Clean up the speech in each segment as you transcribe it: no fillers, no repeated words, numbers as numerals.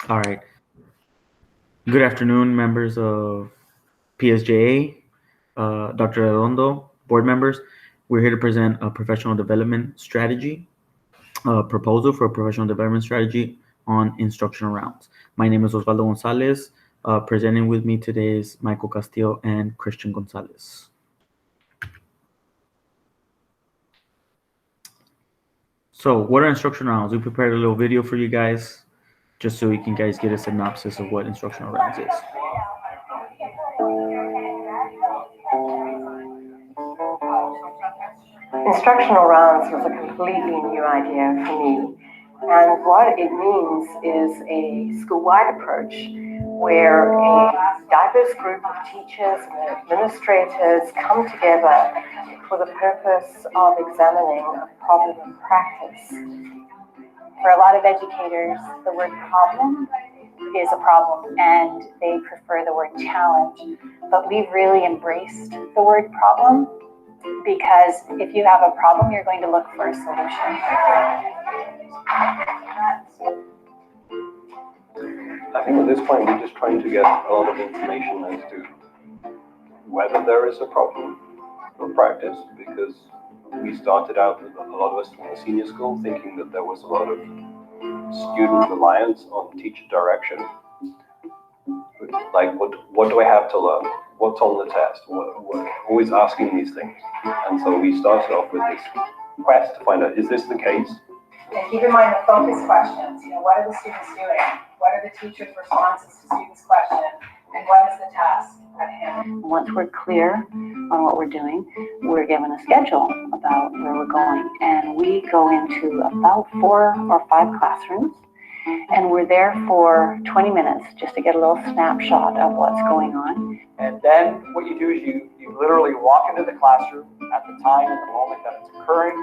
All right. Good afternoon, members of PSJA, Dr. Redondo, board members. We're here to present a professional development strategy, a proposal for a professional development strategy on instructional rounds. My name is Osvaldo Gonzalez. Presenting with me today is Michael Castillo and Christian Gonzalez. So, what are instructional rounds? We prepared a little video for you guys, just so you can guys get a synopsis of what instructional rounds is. Instructional rounds was a completely new idea for me. And what it means is a school-wide approach where a diverse group of teachers and administrators come together for the purpose of examining a problem in practice. For a lot of educators, the word problem is a problem and they prefer the word challenge. But we've really embraced the word problem because if you have a problem, you're going to look for a solution. I think at this point we're just trying to get a lot of information as to whether there is a problem for practice, because we started out, with a lot of us from the senior school, thinking that there was a lot of student reliance on teacher direction. Like, what do I have to learn? What's on the test? What always asking these things. And so we started off with this quest to find out, is this the case? And keep in mind the focus questions. What are the students doing? What are the teachers' responses to students' questions? And what is the task at hand? Once we're clear on what we're doing, we're given a schedule about where we're going. And we go into about 4 or 5 classrooms. And we're there for 20 minutes just to get a little snapshot of what's going on. And then what you do is you literally walk into the classroom at the time and the moment that it's occurring.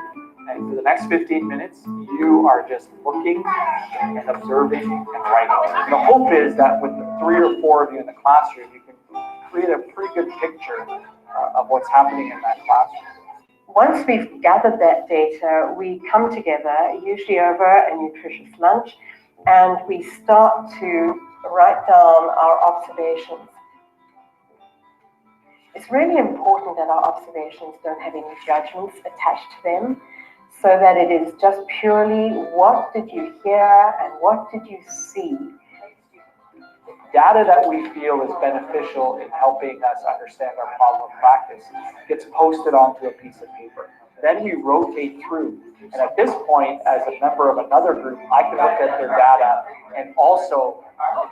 And for the next 15 minutes, you are just looking and observing and writing. The hope is that with the 3 or 4 of you in the classroom, you can create a pretty good picture of what's happening in that classroom. Once we've gathered that data, we come together, usually over a nutritious lunch, and we start to write down our observations. It's really important that our observations don't have any judgments attached to them, so that it is just purely what did you hear and what did you see. Data that we feel is beneficial in helping us understand our problem of practice gets posted onto a piece of paper. Then we rotate through. And at this point, as a member of another group, I can look at their data and also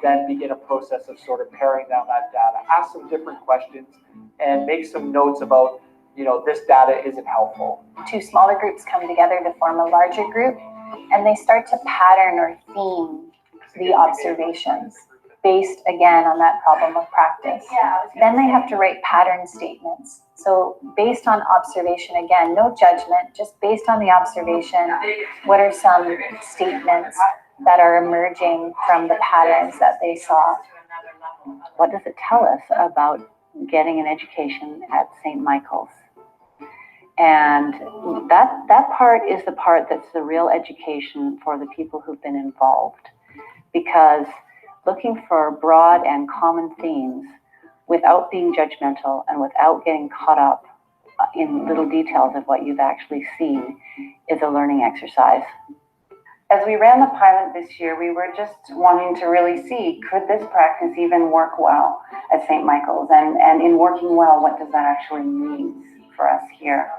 then begin a process of sort of paring down that data, ask some different questions, and make some notes about, this data isn't helpful. 2 smaller groups come together to form a larger group, and they start to pattern or theme the observations based, again, on that problem of practice. Then they have to write pattern statements. So based on observation, again, no judgment, just based on the observation, what are some statements that are emerging from the patterns that they saw? What does it tell us about getting an education at St. Michael's? And that part is the part that's the real education for the people who've been involved, because looking for broad and common themes without being judgmental and without getting caught up in little details of what you've actually seen is a learning exercise. As we ran the pilot this year, we were just wanting to really see, could this practice even work well at St. Michael's? And in working well, what does that actually mean for us here?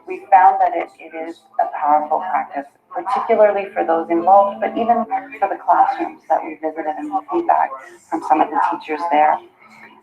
We found that it is a powerful practice, particularly for those involved, but even for the classrooms that we visited and the feedback from some of the teachers there.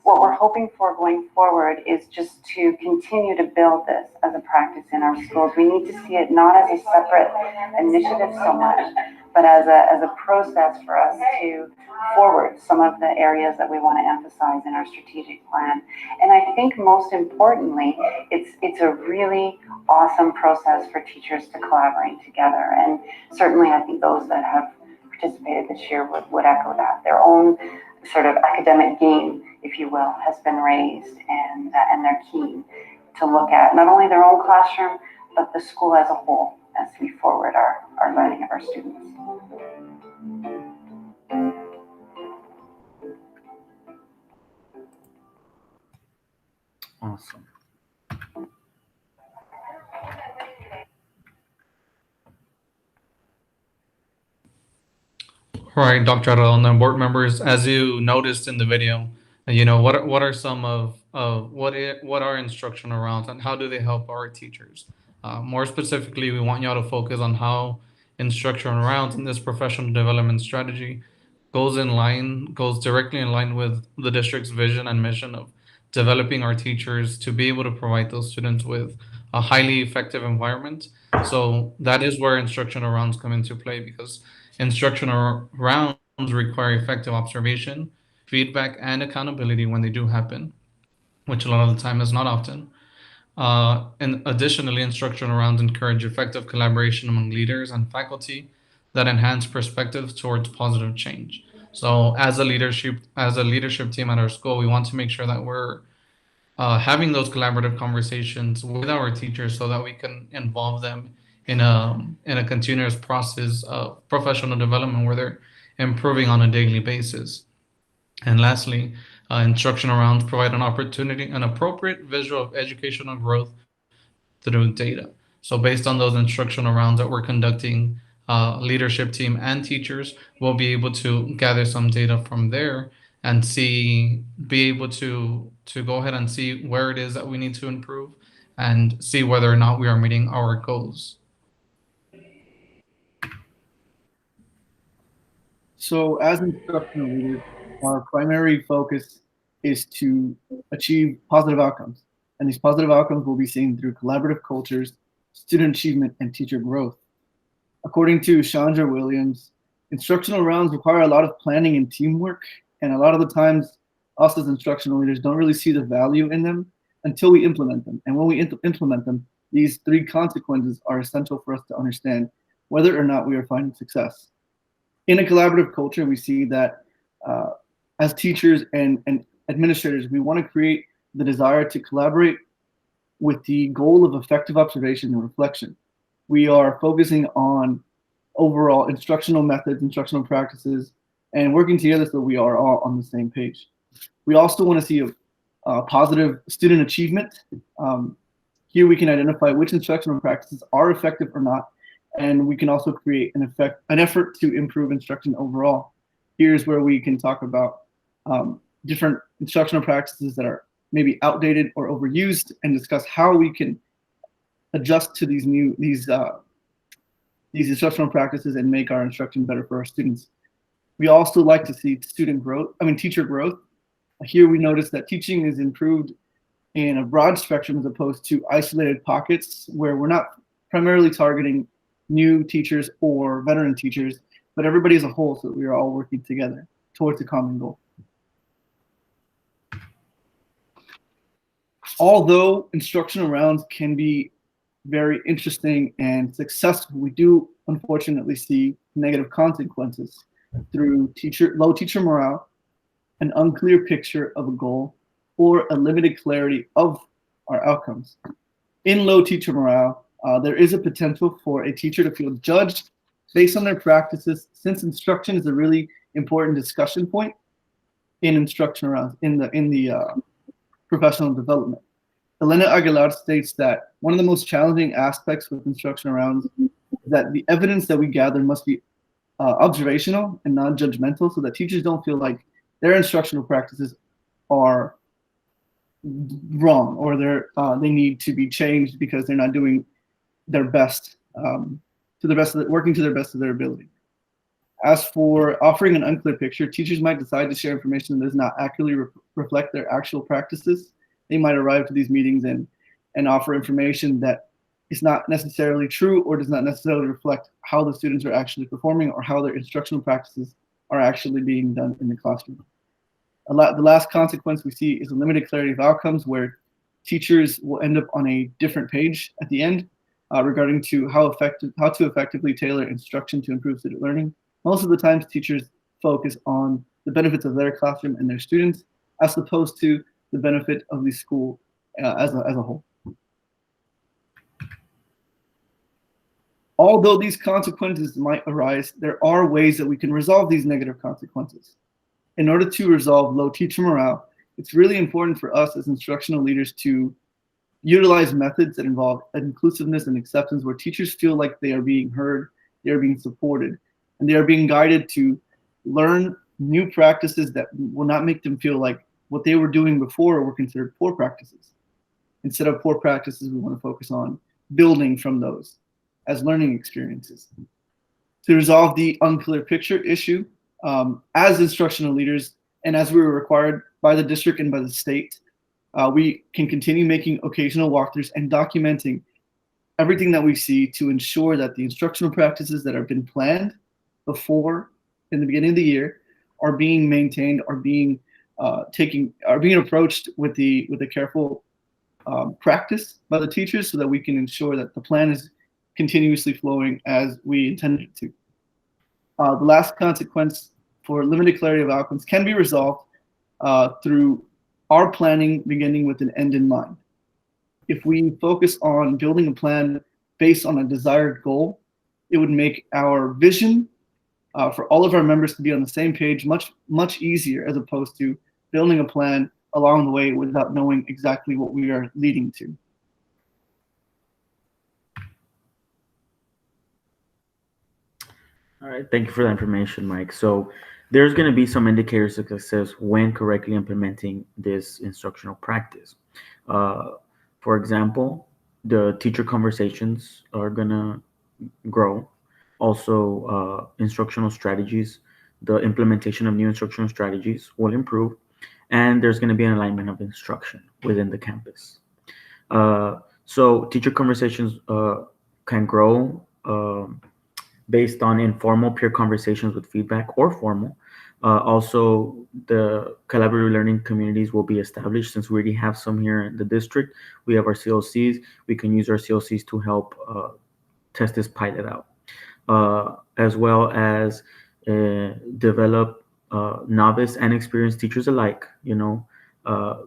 What we're hoping for going forward is just to continue to build this as a practice in our schools. We need to see it not as a separate initiative so much, but as a process for us to forward some of the areas that we want to emphasize in our strategic plan. And I think most importantly, it's a really awesome process for teachers to collaborate together. And certainly I think those that have participated this year would echo that. Their own sort of academic game, if you will, has been raised, and they're keen to look at not only their own classroom, but the school as a whole as we forward our learning of our students. Awesome. All right, Dr. Adel, and board members, as you noticed in the video, what are some of what are instructional rounds and how do they help our teachers? More specifically, we want y'all to focus on how instructional rounds in this professional development strategy goes directly in line with the district's vision and mission of developing our teachers to be able to provide those students with a highly effective environment. So that is where instructional rounds come into play, because instructional rounds require effective observation, feedback, and accountability when they do happen, which a lot of the time is not often. And additionally, instructional rounds encourage effective collaboration among leaders and faculty that enhance perspectives towards positive change. So, as a leadership team at our school, we want to make sure that we're having those collaborative conversations with our teachers so that we can involve them in a continuous process of professional development where they're improving on a daily basis. And lastly, instructional rounds provide an appropriate visual of educational growth through data. So based on those instructional rounds that we're conducting, leadership team and teachers will be able to gather some data from there and be able to go ahead and see where it is that we need to improve and see whether or not we are meeting our goals. So as instructional leaders, our primary focus is to achieve positive outcomes. And these positive outcomes will be seen through collaborative cultures, student achievement, and teacher growth. According to Chandra Williams, instructional rounds require a lot of planning and teamwork. And a lot of the times, us as instructional leaders don't really see the value in them until we implement them. And when we implement them, these three consequences are essential for us to understand whether or not we are finding success. In a collaborative culture, we see that as teachers and administrators, we want to create the desire to collaborate with the goal of effective observation and reflection. We are focusing on overall instructional methods, instructional practices, and working together so we are all on the same page. We also want to see a positive student achievement. Here we can identify which instructional practices are effective or not, and we can also create an effort to improve instruction overall. Here's where we can talk about different instructional practices that are maybe outdated or overused, and discuss how we can adjust to these instructional practices and make our instruction better for our students. We also like to see teacher growth. Here we notice that teaching is improved in a broad spectrum as opposed to isolated pockets where we're not primarily targeting new teachers or veteran teachers, but everybody as a whole, so that we are all working together towards a common goal. Although instructional rounds can be very interesting and successful, we do unfortunately see negative consequences through low teacher morale, an unclear picture of a goal, or a limited clarity of our outcomes. In low teacher morale, there is a potential for a teacher to feel judged based on their practices, since instruction is a really important discussion point in instruction rounds in the professional development. Elena Aguilar states that one of the most challenging aspects with instruction rounds is that the evidence that we gather must be observational and non-judgmental, so that teachers don't feel like their instructional practices are wrong or they need to be changed because they're not doing their best working to their best of their ability. As for offering an unclear picture, teachers might decide to share information that does not accurately reflect their actual practices. They might arrive to these meetings and offer information that is not necessarily true or does not necessarily reflect how the students are actually performing or how their instructional practices are actually being done in the classroom. The last consequence we see is a limited clarity of outcomes, where teachers will end up on a different page at the end regarding to how to effectively tailor instruction to improve student learning. Most of the times, teachers focus on the benefits of their classroom and their students, as opposed to the benefit of the school as a whole. Although these consequences might arise, there are ways that we can resolve these negative consequences. In order to resolve low teacher morale, It's really important for us as instructional leaders to utilize methods that involve inclusiveness and acceptance, where teachers feel like they are being heard, they are being supported, and they are being guided to learn new practices that will not make them feel like what they were doing before were considered poor practices. Instead of poor practices, we want to focus on building from those as learning experiences. To resolve the unclear picture issue, as instructional leaders, and as we were required by the district and by the state, we can continue making occasional walkthroughs and documenting everything that we see to ensure that the instructional practices that have been planned before in the beginning of the year are being maintained, are being approached with a careful practice by the teachers, so that we can ensure that the plan is continuously flowing as we intended it to. The last consequence for limited clarity of outcomes can be resolved through our planning beginning with an end in mind. If we focus on building a plan based on a desired goal, it would make our vision for all of our members to be on the same page much easier, as opposed to building a plan along the way without knowing exactly what we are leading to. All right, thank you for that information, Mike. So there's going to be some indicators of success when correctly implementing this instructional practice. Uh, for example, the teacher conversations are going to grow. Also, instructional strategies, the implementation of new instructional strategies will improve, and there's going to be an alignment of instruction within the campus. So teacher conversations can grow based on informal peer conversations with feedback, or formal. Also, the collaborative learning communities will be established. Since we already have some here in the district, we have our CLCs. We can use our CLCs to help test this pilot out, as well as develop novice and experienced teachers alike. Uh,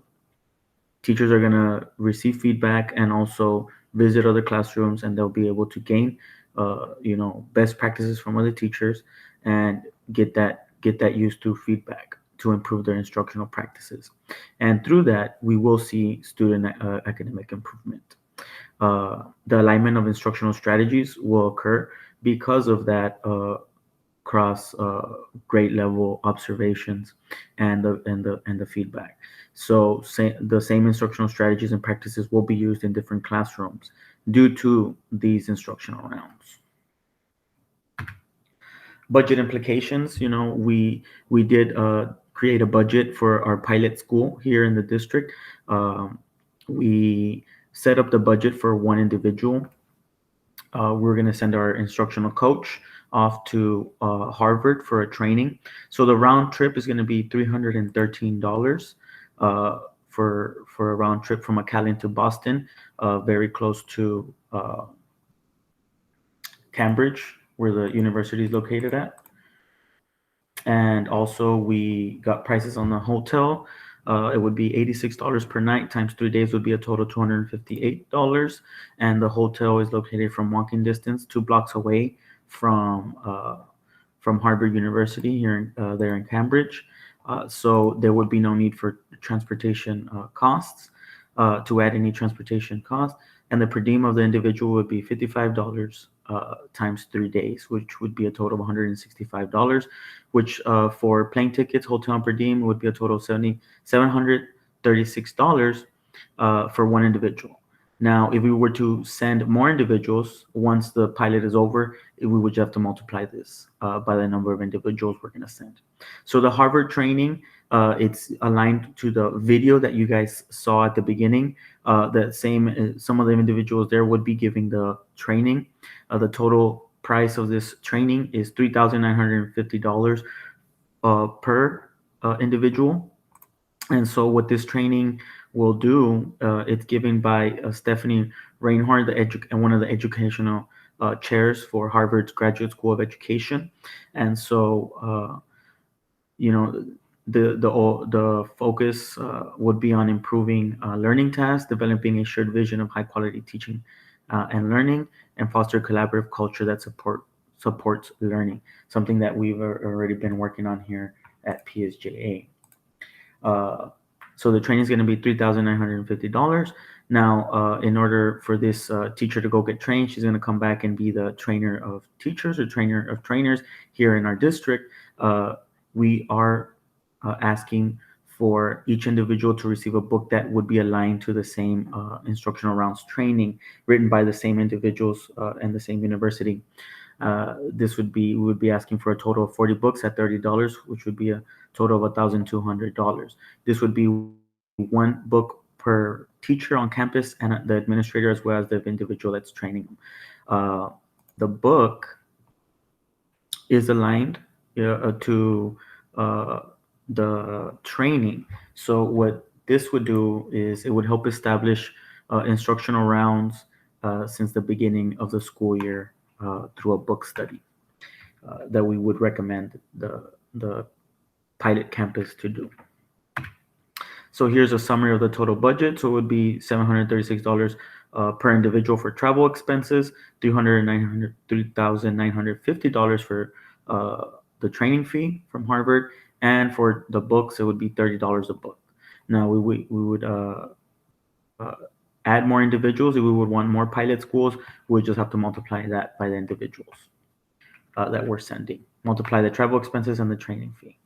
Teachers are going to receive feedback and also visit other classrooms, and they'll be able to gain best practices from other teachers, and get that used through feedback to improve their instructional practices. And through that, we will see student academic improvement. The alignment of instructional strategies will occur because of that cross grade level observations and the feedback. So the same instructional strategies and practices will be used in different classrooms due to these instructional rounds. Budget implications. We did create a budget for our pilot school here in the district. We set up the budget for one individual. We're going to send our instructional coach off to Harvard for a training. So the round trip is going to be $313 for a round trip from McAllen to Boston, very close to Cambridge, where the university is located at. And also, we got prices on the hotel. It would be $86 per night times 3 days would be a total $258. And the hotel is located from walking distance, 2 blocks away from Harvard University here there in Cambridge. So there would be no need for transportation costs to add any transportation costs. And the per diem of the individual would be $55 times 3 days, which would be a total of $165, which for plane tickets, hotel, and per diem would be a total of $736 for one individual. Now, if we were to send more individuals once the pilot is over, we would just have to multiply this by the number of individuals we're going to send. So the Harvard training, it's aligned to the video that you guys saw at the beginning. Some of the individuals there would be giving the training. The total price of this training is $3,950 per individual. And so what this training will do, it's given by Stephanie Reinhardt, and one of the educational chairs for Harvard's Graduate School of Education. And so, the focus would be on improving learning tasks, developing a shared vision of high quality teaching and learning, and foster a collaborative culture that supports learning, something that we've already been working on here at PSJA. So the training is going to be $3,950. Now, in order for this teacher to go get trained, she's going to come back and be the trainer of teachers or trainer of trainers here in our district. We are asking for each individual to receive a book that would be aligned to the same instructional rounds training written by the same individuals and the same university. This would be, we would be asking for a total of 40 books at $30, which would be a total of $1,200. This would be one book per teacher on campus and the administrator as well as the individual that's training them. The book is aligned to the training. So what this would do is it would help establish instructional rounds since the beginning of the school year through a book study that we would recommend the pilot campus to do. So here's a summary of the total budget. So it would be $736 per individual for travel expenses, $3,950 for the training fee from Harvard, and for the books it would be $30 a book. Now we would add more individuals. If we would want more pilot schools, we would just have to multiply that by the individuals that we're sending. Multiply the travel expenses and the training fee.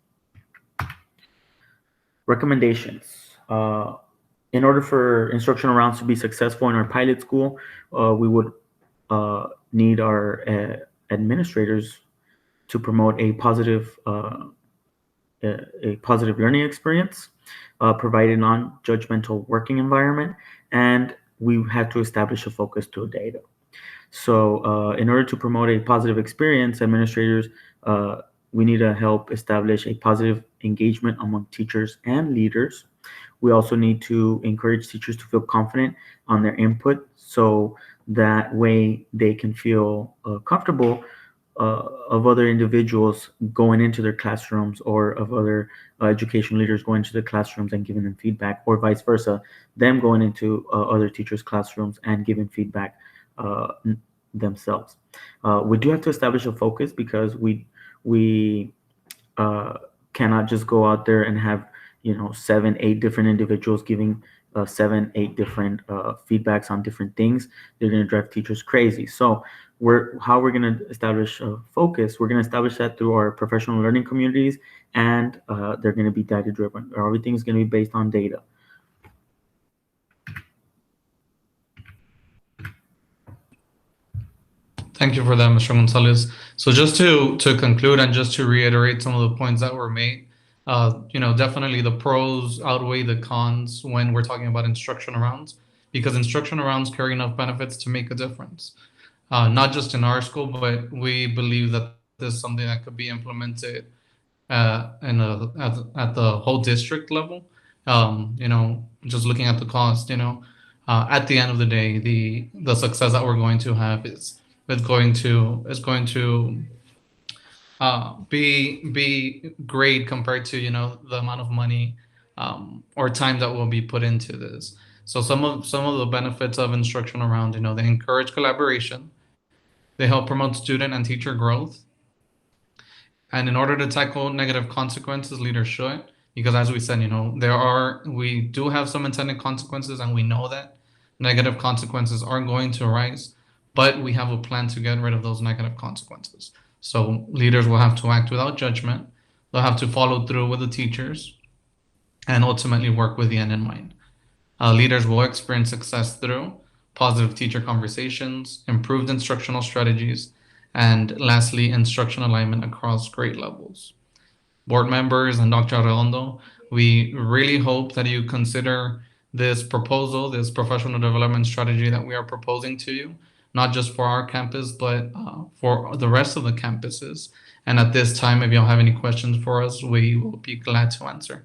Recommendations. In order for instructional rounds to be successful in our pilot school, we would need our administrators to promote a positive learning experience, provide a non-judgmental working environment, and we have to establish a focus to data. So in order to promote a positive experience, administrators, we need to help establish a positive engagement among teachers and leaders. We also need to encourage teachers to feel confident on their input, so that way they can feel comfortable of other individuals going into their classrooms, or of other education leaders going into the classrooms and giving them feedback, or vice versa, them going into other teachers' classrooms and giving feedback themselves. We do have to establish a focus, because we cannot just go out there and have 7-8 different individuals giving 7-8 different feedbacks on different things. They're going to drive teachers crazy. So we're going to establish a focus. We're going to establish that through our professional learning communities, and they're going to be data driven. Everything is going to be based on data. Thank you for that, Mr. Gonzalez. So just to conclude and just to reiterate some of the points that were made, definitely the pros outweigh the cons when we're talking about instructional rounds, because instructional rounds carry enough benefits to make a difference, not just in our school, but we believe that this is something that could be implemented at the whole district level. Just looking at the cost, at the end of the day, the success that we're going to have is going to be great compared to the amount of money or time that will be put into this. So some of the benefits of instructional round, they encourage collaboration, they help promote student and teacher growth, and in order to tackle negative consequences, leaders should, because as we said, we do have some intended consequences, and we know that negative consequences are going to arise, but we have a plan to get rid of those negative consequences. So leaders will have to act without judgment. They'll have to follow through with the teachers and ultimately work with the end in mind. Leaders will experience success through positive teacher conversations, improved instructional strategies, and lastly, instructional alignment across grade levels. Board members and Dr. Arredondo, we really hope that you consider this proposal, this professional development strategy that we are proposing to you, not just for our campus, but for the rest of the campuses. And at this time, if y'all have any questions for us, we will be glad to answer.